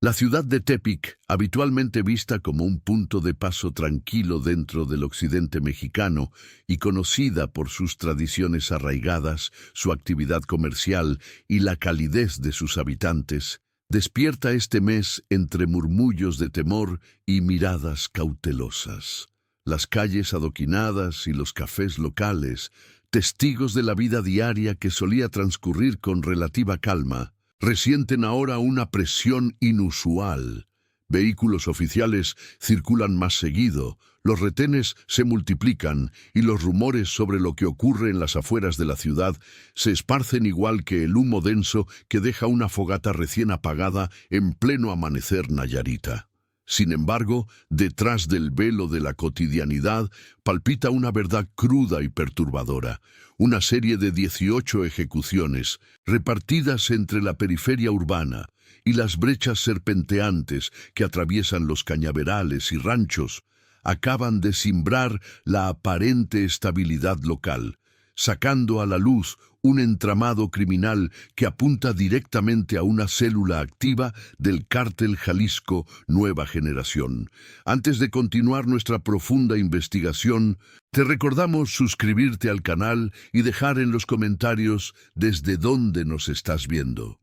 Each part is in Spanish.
La ciudad de Tepic, habitualmente vista como un punto de paso tranquilo dentro del occidente mexicano y conocida por sus tradiciones arraigadas, su actividad comercial y la calidez de sus habitantes, despierta este mes entre murmullos de temor y miradas cautelosas. Las calles adoquinadas y los cafés locales, testigos de la vida diaria que solía transcurrir con relativa calma, resienten ahora una presión inusual. Vehículos oficiales circulan más seguido, los retenes se multiplican y los rumores sobre lo que ocurre en las afueras de la ciudad se esparcen igual que el humo denso que deja una fogata recién apagada en pleno amanecer nayarita. Sin embargo, detrás del velo de la cotidianidad palpita una verdad cruda y perturbadora, una serie de 18 ejecuciones, repartidas entre la periferia urbana y las brechas serpenteantes que atraviesan los cañaverales y ranchos, acaban de simbrar la aparente estabilidad local, sacando a la luz un entramado criminal que apunta directamente a una célula activa del Cártel Jalisco Nueva Generación. Antes de continuar nuestra profunda investigación, te recordamos suscribirte al canal y dejar en los comentarios desde dónde nos estás viendo.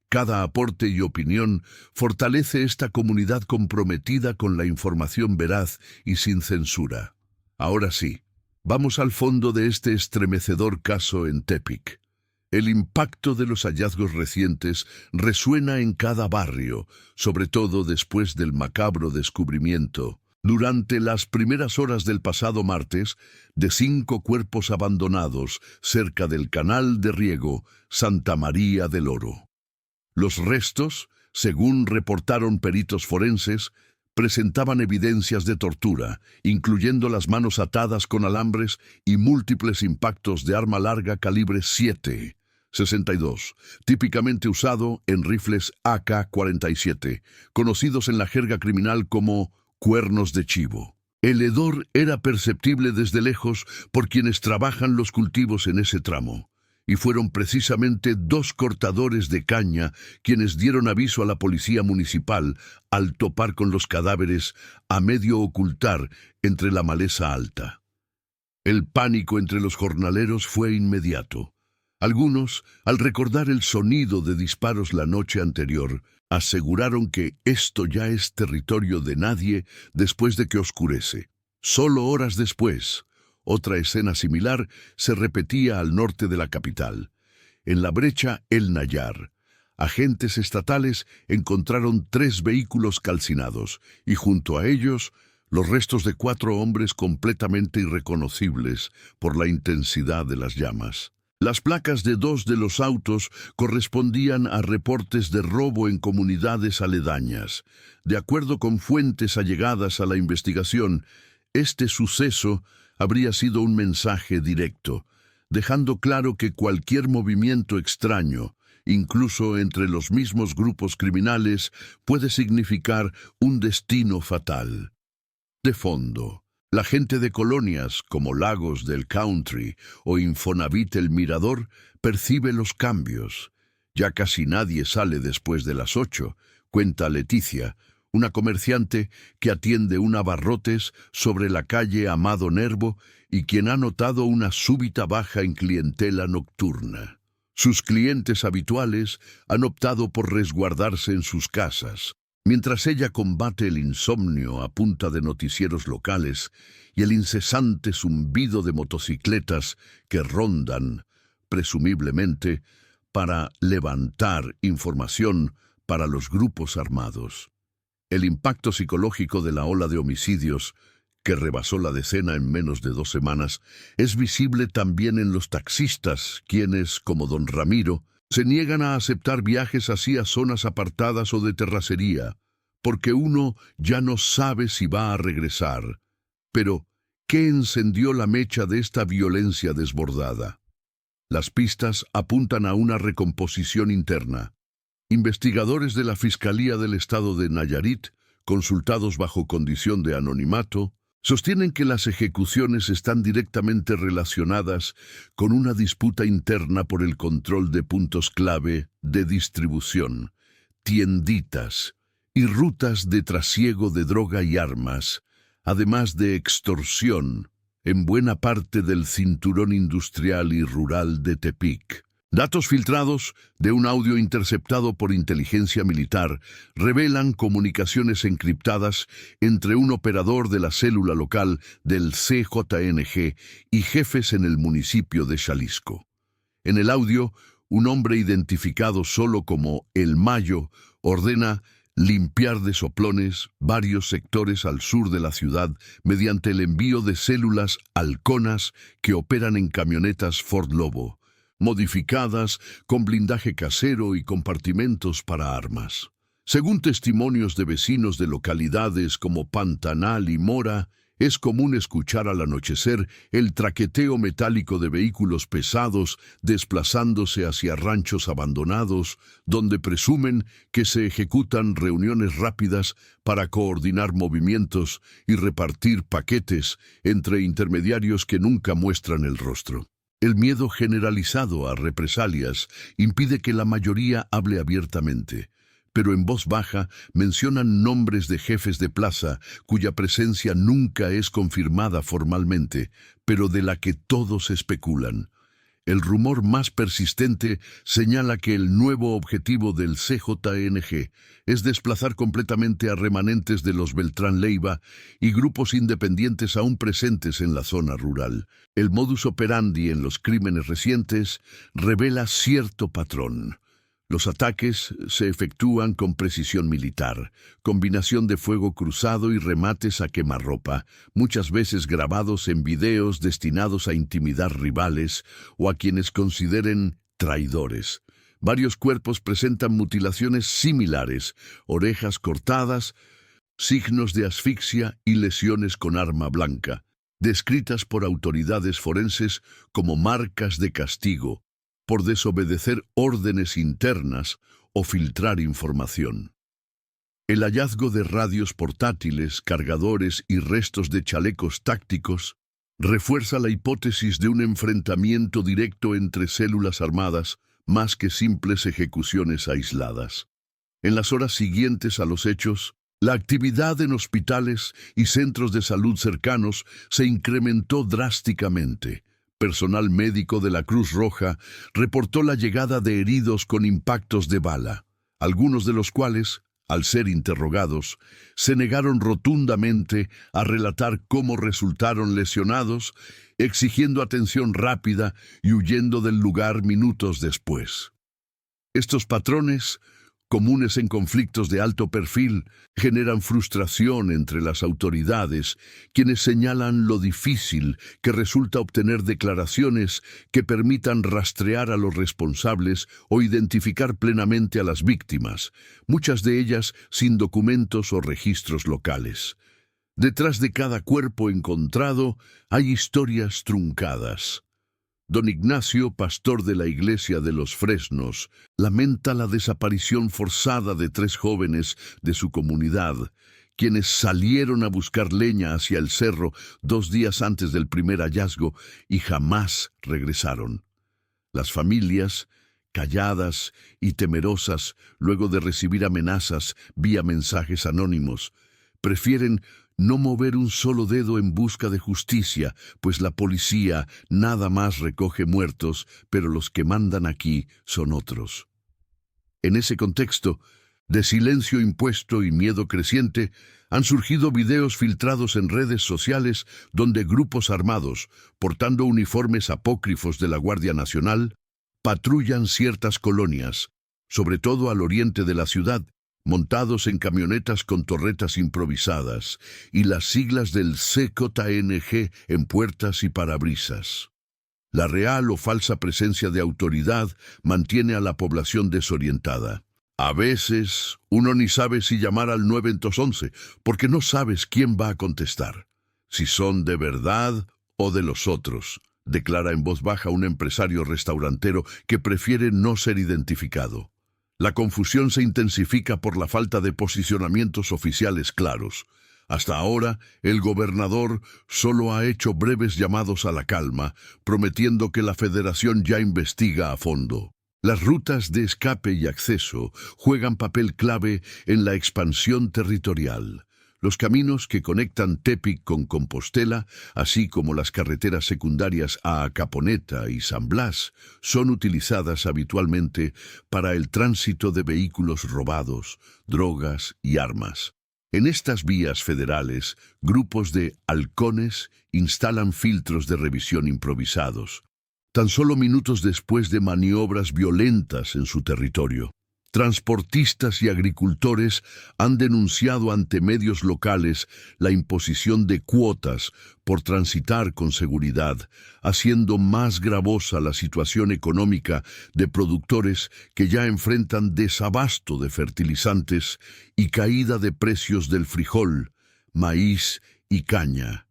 Cada aporte y opinión fortalece esta comunidad comprometida con la información veraz y sin censura. Ahora sí, vamos al fondo de este estremecedor caso en Tepic. El impacto de los hallazgos recientes resuena en cada barrio, sobre todo después del macabro descubrimiento, durante las primeras horas del pasado martes, de 5 cuerpos abandonados cerca del canal de riego Santa María del Oro. Los restos, según reportaron peritos forenses, presentaban evidencias de tortura, incluyendo las manos atadas con alambres y múltiples impactos de arma larga calibre 7.62, típicamente usado en rifles AK-47, conocidos en la jerga criminal como cuernos de chivo. El hedor era perceptible desde lejos por quienes trabajan los cultivos en ese tramo, y fueron precisamente 2 cortadores de caña quienes dieron aviso a la policía municipal al topar con los cadáveres a medio ocultar entre la maleza alta. El pánico entre los jornaleros fue inmediato. Algunos, al recordar el sonido de disparos la noche anterior, aseguraron que esto ya es territorio de nadie después de que oscurece. Solo horas después, otra escena similar se repetía al norte de la capital. En la brecha El Nayar, agentes estatales encontraron 3 vehículos calcinados y junto a ellos los restos de 4 hombres completamente irreconocibles por la intensidad de las llamas. Las placas de 2 de los autos correspondían a reportes de robo en comunidades aledañas. De acuerdo con fuentes allegadas a la investigación, este suceso habría sido un mensaje directo, dejando claro que cualquier movimiento extraño, incluso entre los mismos grupos criminales, puede significar un destino fatal. De fondo, la gente de colonias como Lagos del Country o Infonavit El Mirador percibe los cambios. Ya casi nadie sale después de las 8, cuenta Leticia, una comerciante que atiende un abarrotes sobre la calle Amado Nervo y quien ha notado una súbita baja en clientela nocturna. Sus clientes habituales han optado por resguardarse en sus casas, mientras ella combate el insomnio a punta de noticieros locales y el incesante zumbido de motocicletas que rondan, presumiblemente, para levantar información para los grupos armados. El impacto psicológico de la ola de homicidios, que rebasó la decena en menos de 2 semanas, es visible también en los taxistas, quienes, como don Ramiro, se niegan a aceptar viajes así a zonas apartadas o de terracería, porque uno ya no sabe si va a regresar. Pero, ¿qué encendió la mecha de esta violencia desbordada? Las pistas apuntan a una recomposición interna. Investigadores de la Fiscalía del Estado de Nayarit, consultados bajo condición de anonimato, sostienen que las ejecuciones están directamente relacionadas con una disputa interna por el control de puntos clave de distribución, tienditas, y rutas de trasiego de droga y armas, además de extorsión, en buena parte del cinturón industrial y rural de Tepic. Datos filtrados de un audio interceptado por inteligencia militar revelan comunicaciones encriptadas entre un operador de la célula local del CJNG y jefes en el municipio de Xalisco. En el audio, un hombre identificado solo como El Mayo ordena limpiar de soplones varios sectores al sur de la ciudad mediante el envío de células halconas que operan en camionetas Ford Lobo, modificadas con blindaje casero y compartimentos para armas. Según testimonios de vecinos de localidades como Pantanal y Mora, es común escuchar al anochecer el traqueteo metálico de vehículos pesados desplazándose hacia ranchos abandonados, donde presumen que se ejecutan reuniones rápidas para coordinar movimientos y repartir paquetes entre intermediarios que nunca muestran el rostro. El miedo generalizado a represalias impide que la mayoría hable abiertamente, pero en voz baja mencionan nombres de jefes de plaza cuya presencia nunca es confirmada formalmente, pero de la que todos especulan. El rumor más persistente señala que el nuevo objetivo del CJNG es desplazar completamente a remanentes de los Beltrán Leiva y grupos independientes aún presentes en la zona rural. El modus operandi en los crímenes recientes revela cierto patrón. Los ataques se efectúan con precisión militar, combinación de fuego cruzado y remates a quemarropa, muchas veces grabados en videos destinados a intimidar rivales o a quienes consideren traidores. Varios cuerpos presentan mutilaciones similares, orejas cortadas, signos de asfixia y lesiones con arma blanca, descritas por autoridades forenses como marcas de castigo, por desobedecer órdenes internas o filtrar información. El hallazgo de radios portátiles, cargadores y restos de chalecos tácticos refuerza la hipótesis de un enfrentamiento directo entre células armadas más que simples ejecuciones aisladas. En las horas siguientes a los hechos, la actividad en hospitales y centros de salud cercanos se incrementó drásticamente. Personal médico de la Cruz Roja reportó la llegada de heridos con impactos de bala, algunos de los cuales, al ser interrogados, se negaron rotundamente a relatar cómo resultaron lesionados, exigiendo atención rápida y huyendo del lugar minutos después. Estos patrones, comunes en conflictos de alto perfil, generan frustración entre las autoridades, quienes señalan lo difícil que resulta obtener declaraciones que permitan rastrear a los responsables o identificar plenamente a las víctimas, muchas de ellas sin documentos o registros locales. Detrás de cada cuerpo encontrado hay historias truncadas. Don Ignacio, pastor de la iglesia de los Fresnos, lamenta la desaparición forzada de 3 jóvenes de su comunidad, quienes salieron a buscar leña hacia el cerro 2 días antes del primer hallazgo y jamás regresaron. Las familias, calladas y temerosas luego de recibir amenazas vía mensajes anónimos, prefieren no mover un solo dedo en busca de justicia, pues la policía nada más recoge muertos, pero los que mandan aquí son otros. En ese contexto, de silencio impuesto y miedo creciente, han surgido videos filtrados en redes sociales donde grupos armados, portando uniformes apócrifos de la Guardia Nacional, patrullan ciertas colonias, sobre todo al oriente de la ciudad, montados en camionetas con torretas improvisadas y las siglas del CJNG en puertas y parabrisas. La real o falsa presencia de autoridad mantiene a la población desorientada. A veces, uno ni sabe si llamar al 911, porque no sabes quién va a contestar, si son de verdad o de los otros, declara en voz baja un empresario restaurantero que prefiere no ser identificado. La confusión se intensifica por la falta de posicionamientos oficiales claros. Hasta ahora, el gobernador solo ha hecho breves llamados a la calma, prometiendo que la Federación ya investiga a fondo. Las rutas de escape y acceso juegan papel clave en la expansión territorial. Los caminos que conectan Tepic con Compostela, así como las carreteras secundarias a Caponeta y San Blas, son utilizadas habitualmente para el tránsito de vehículos robados, drogas y armas. En estas vías federales, grupos de halcones instalan filtros de revisión improvisados, tan solo minutos después de maniobras violentas en su territorio. Transportistas y agricultores han denunciado ante medios locales la imposición de cuotas por transitar con seguridad, haciendo más gravosa la situación económica de productores que ya enfrentan desabasto de fertilizantes y caída de precios del frijol, maíz y caña.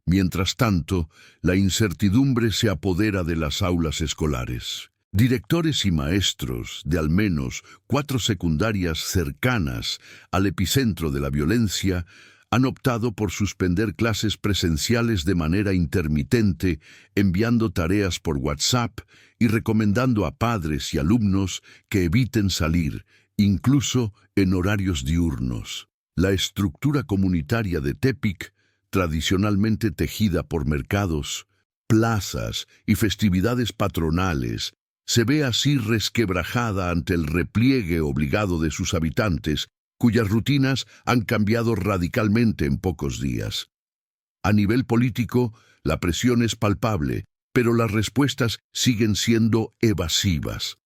Mientras tanto, la incertidumbre se apodera de las aulas escolares. Directores y maestros de al menos 4 secundarias cercanas al epicentro de la violencia han optado por suspender clases presenciales de manera intermitente, enviando tareas por WhatsApp y recomendando a padres y alumnos que eviten salir, incluso en horarios diurnos. La estructura comunitaria de Tepic, tradicionalmente tejida por mercados, plazas y festividades patronales, se ve así resquebrajada ante el repliegue obligado de sus habitantes, cuyas rutinas han cambiado radicalmente en pocos días. A nivel político, la presión es palpable, pero las respuestas siguen siendo evasivas.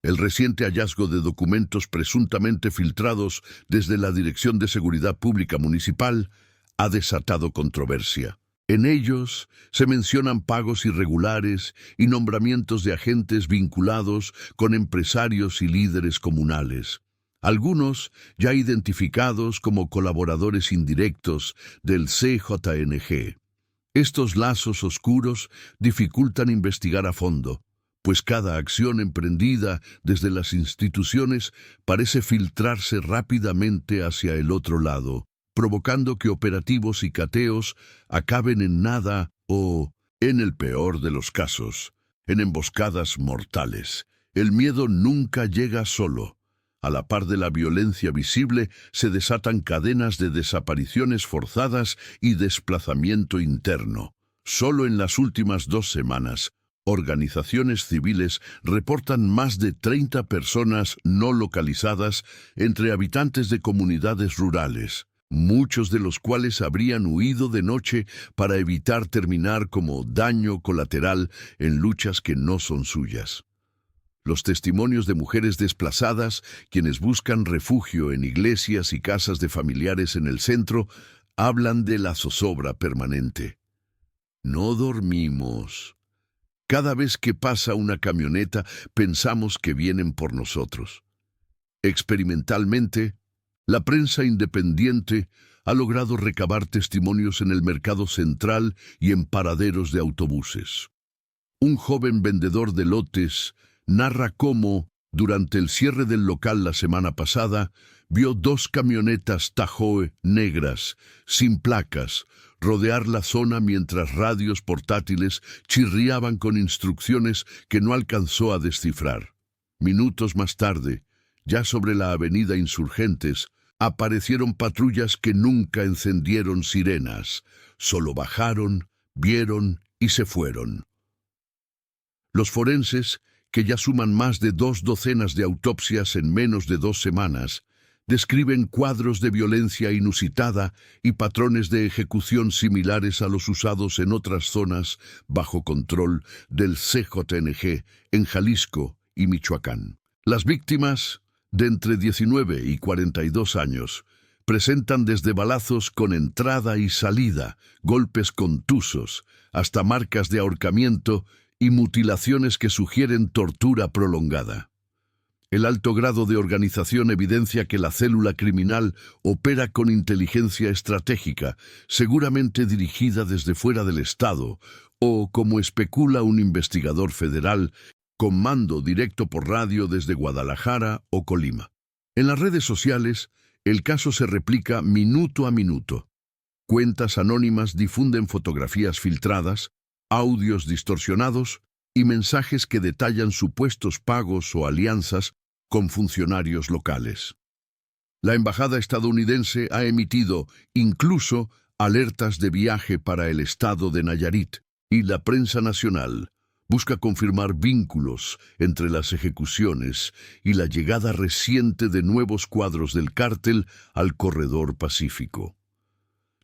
El reciente hallazgo de documentos presuntamente filtrados desde la Dirección de Seguridad Pública Municipal ha desatado controversia. En ellos se mencionan pagos irregulares y nombramientos de agentes vinculados con empresarios y líderes comunales, algunos ya identificados como colaboradores indirectos del CJNG. Estos lazos oscuros dificultan investigar a fondo, pues cada acción emprendida desde las instituciones parece filtrarse rápidamente hacia el otro lado, provocando que operativos y cateos acaben en nada o, en el peor de los casos, en emboscadas mortales. El miedo nunca llega solo. A la par de la violencia visible, se desatan cadenas de desapariciones forzadas y desplazamiento interno. Solo en las últimas 2 semanas, organizaciones civiles reportan más de 30 personas no localizadas entre habitantes de comunidades rurales, muchos de los cuales habrían huido de noche para evitar terminar como daño colateral en luchas que no son suyas. Los testimonios de mujeres desplazadas, quienes buscan refugio en iglesias y casas de familiares en el centro, hablan de la zozobra permanente. No dormimos. Cada vez que pasa una camioneta, pensamos que vienen por nosotros. Experimentalmente, la prensa independiente ha logrado recabar testimonios en el mercado central y en paraderos de autobuses. Un joven vendedor de lotes narra cómo, durante el cierre del local la semana pasada, vio 2 camionetas Tahoe negras, sin placas, rodear la zona mientras radios portátiles chirriaban con instrucciones que no alcanzó a descifrar. Minutos más tarde, ya sobre la avenida Insurgentes, aparecieron patrullas que nunca encendieron sirenas, solo bajaron, vieron y se fueron. Los forenses, que ya suman más de 2 docenas de autopsias en menos de 2 semanas, describen cuadros de violencia inusitada y patrones de ejecución similares a los usados en otras zonas bajo control del CJNG en Jalisco y Michoacán. Las víctimas, de entre 19 y 42 años, presentan desde balazos con entrada y salida, golpes contusos, hasta marcas de ahorcamiento y mutilaciones que sugieren tortura prolongada. El alto grado de organización evidencia que la célula criminal opera con inteligencia estratégica, seguramente dirigida desde fuera del Estado, o, como especula un investigador federal, con mando directo por radio desde Guadalajara o Colima. En las redes sociales, el caso se replica minuto a minuto. Cuentas anónimas difunden fotografías filtradas, audios distorsionados y mensajes que detallan supuestos pagos o alianzas con funcionarios locales. La embajada estadounidense ha emitido incluso alertas de viaje para el estado de Nayarit, y la prensa nacional busca confirmar vínculos entre las ejecuciones y la llegada reciente de nuevos cuadros del cártel al corredor pacífico.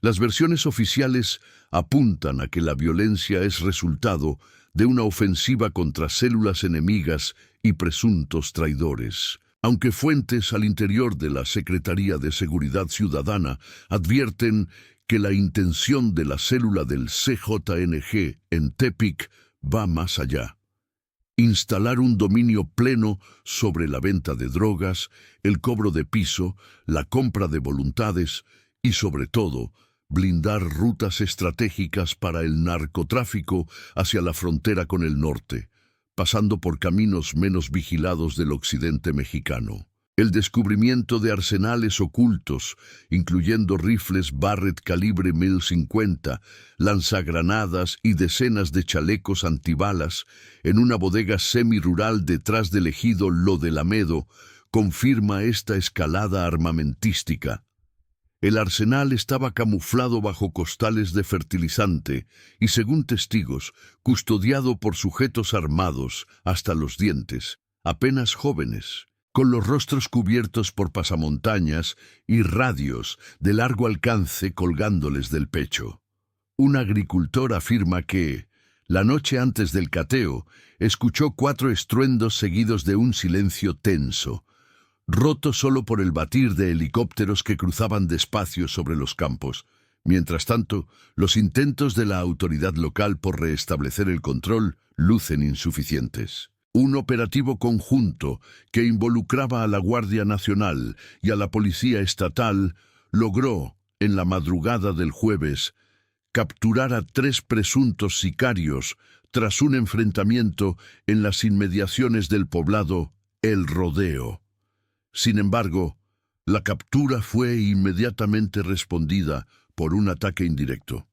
Las versiones oficiales apuntan a que la violencia es resultado de una ofensiva contra células enemigas y presuntos traidores, aunque fuentes al interior de la Secretaría de Seguridad Ciudadana advierten que la intención de la célula del CJNG en Tepic va más allá. Instalar un dominio pleno sobre la venta de drogas, el cobro de piso, la compra de voluntades y, sobre todo, blindar rutas estratégicas para el narcotráfico hacia la frontera con el norte, pasando por caminos menos vigilados del occidente mexicano. El descubrimiento de arsenales ocultos, incluyendo rifles Barrett calibre 1050, lanzagranadas y decenas de chalecos antibalas en una bodega semirural detrás del ejido Lo del Amedo, confirma esta escalada armamentística. El arsenal estaba camuflado bajo costales de fertilizante y, según testigos, custodiado por sujetos armados hasta los dientes, apenas jóvenes, con los rostros cubiertos por pasamontañas y radios de largo alcance colgándoles del pecho. Un agricultor afirma que, la noche antes del cateo, escuchó 4 estruendos seguidos de un silencio tenso, roto solo por el batir de helicópteros que cruzaban despacio sobre los campos. Mientras tanto, los intentos de la autoridad local por restablecer el control lucen insuficientes. Un operativo conjunto que involucraba a la Guardia Nacional y a la Policía Estatal logró, en la madrugada del jueves, capturar a 3 presuntos sicarios tras un enfrentamiento en las inmediaciones del poblado El Rodeo. Sin embargo, la captura fue inmediatamente respondida por un ataque indirecto.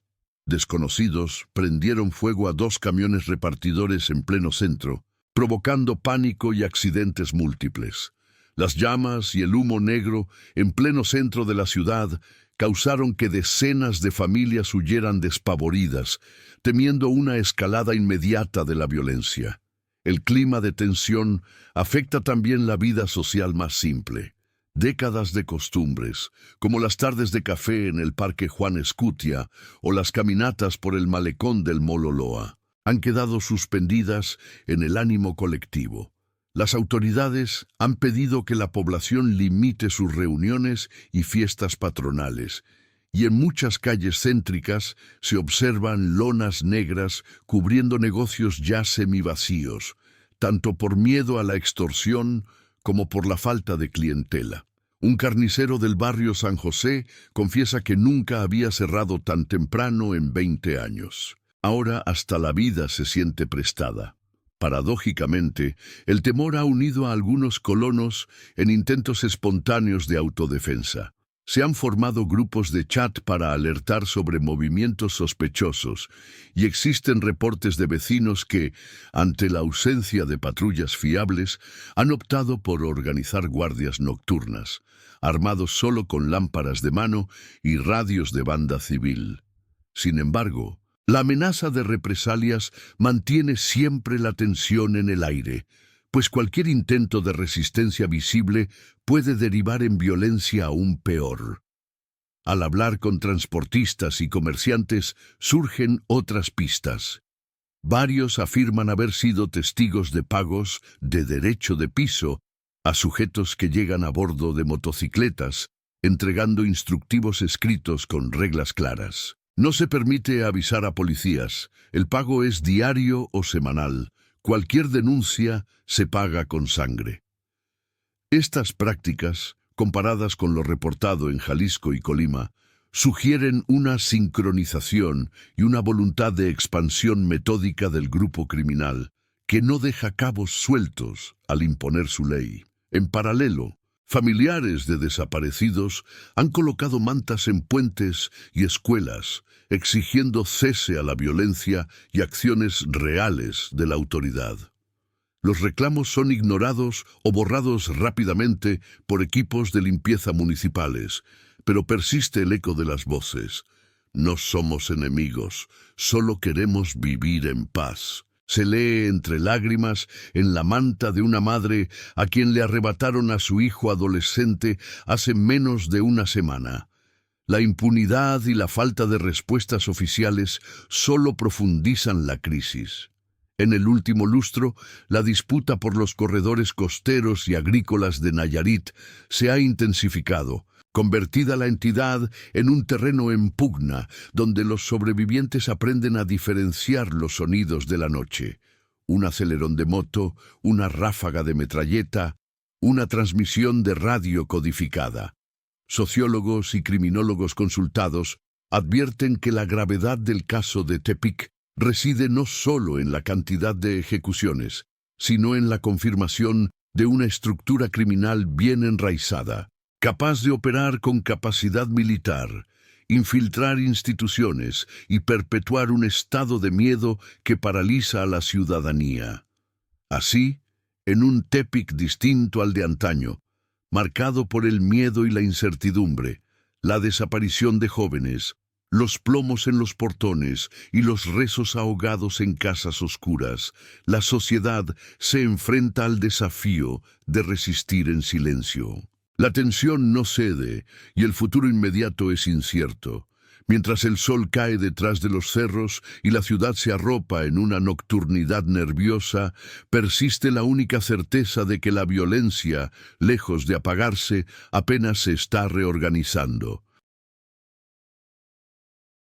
Desconocidos prendieron fuego a 2 camiones repartidores en pleno centro, provocando pánico y accidentes múltiples. Las llamas y el humo negro en pleno centro de la ciudad causaron que decenas de familias huyeran despavoridas, temiendo una escalada inmediata de la violencia. El clima de tensión afecta también la vida social más simple. Décadas de costumbres, como las tardes de café en el Parque Juan Escutia o las caminatas por el malecón del Mololoa, han quedado suspendidas en el ánimo colectivo. Las autoridades han pedido que la población limite sus reuniones y fiestas patronales, y en muchas calles céntricas se observan lonas negras cubriendo negocios ya semivacíos, tanto por miedo a la extorsión como por la falta de clientela. Un carnicero del barrio San José confiesa que nunca había cerrado tan temprano en 20 años. Ahora hasta la vida se siente prestada. Paradójicamente, el temor ha unido a algunos colonos en intentos espontáneos de autodefensa. Se han formado grupos de chat para alertar sobre movimientos sospechosos y existen reportes de vecinos que, ante la ausencia de patrullas fiables, han optado por organizar guardias nocturnas, armados solo con lámparas de mano y radios de banda civil. Sin embargo, la amenaza de represalias mantiene siempre la tensión en el aire, pues cualquier intento de resistencia visible puede derivar en violencia aún peor. Al hablar con transportistas y comerciantes surgen otras pistas. Varios afirman haber sido testigos de pagos de derecho de piso a sujetos que llegan a bordo de motocicletas, entregando instructivos escritos con reglas claras. No se permite avisar a policías, el pago es diario o semanal. Cualquier denuncia se paga con sangre. Estas prácticas, comparadas con lo reportado en Jalisco y Colima, sugieren una sincronización y una voluntad de expansión metódica del grupo criminal, que no deja cabos sueltos al imponer su ley. En paralelo, Familiares de desaparecidos han colocado mantas en puentes y escuelas, exigiendo cese a la violencia y acciones reales de la autoridad. Los reclamos son ignorados o borrados rápidamente por equipos de limpieza municipales, pero persiste el eco de las voces. No somos enemigos, solo queremos vivir en paz. Se lee entre lágrimas en la manta de una madre a quien le arrebataron a su hijo adolescente hace menos de una semana. La impunidad y la falta de respuestas oficiales solo profundizan la crisis. En el último lustro, la disputa por los corredores costeros y agrícolas de Nayarit se ha intensificado, convertida la entidad en un terreno en pugna, donde los sobrevivientes aprenden a diferenciar los sonidos de la noche. Un acelerón de moto, una ráfaga de metralleta, una transmisión de radio codificada. Sociólogos y criminólogos consultados advierten que la gravedad del caso de Tepic reside no solo en la cantidad de ejecuciones, sino en la confirmación de una estructura criminal bien enraizada, capaz de operar con capacidad militar, infiltrar instituciones y perpetuar un estado de miedo que paraliza a la ciudadanía. Así, en un Tepic distinto al de antaño, marcado por el miedo y la incertidumbre, la desaparición de jóvenes, los plomos en los portones y los rezos ahogados en casas oscuras, la sociedad se enfrenta al desafío de resistir en silencio. La tensión no cede y el futuro inmediato es incierto. Mientras el sol cae detrás de los cerros y la ciudad se arropa en una nocturnidad nerviosa, persiste la única certeza de que la violencia, lejos de apagarse, apenas se está reorganizando.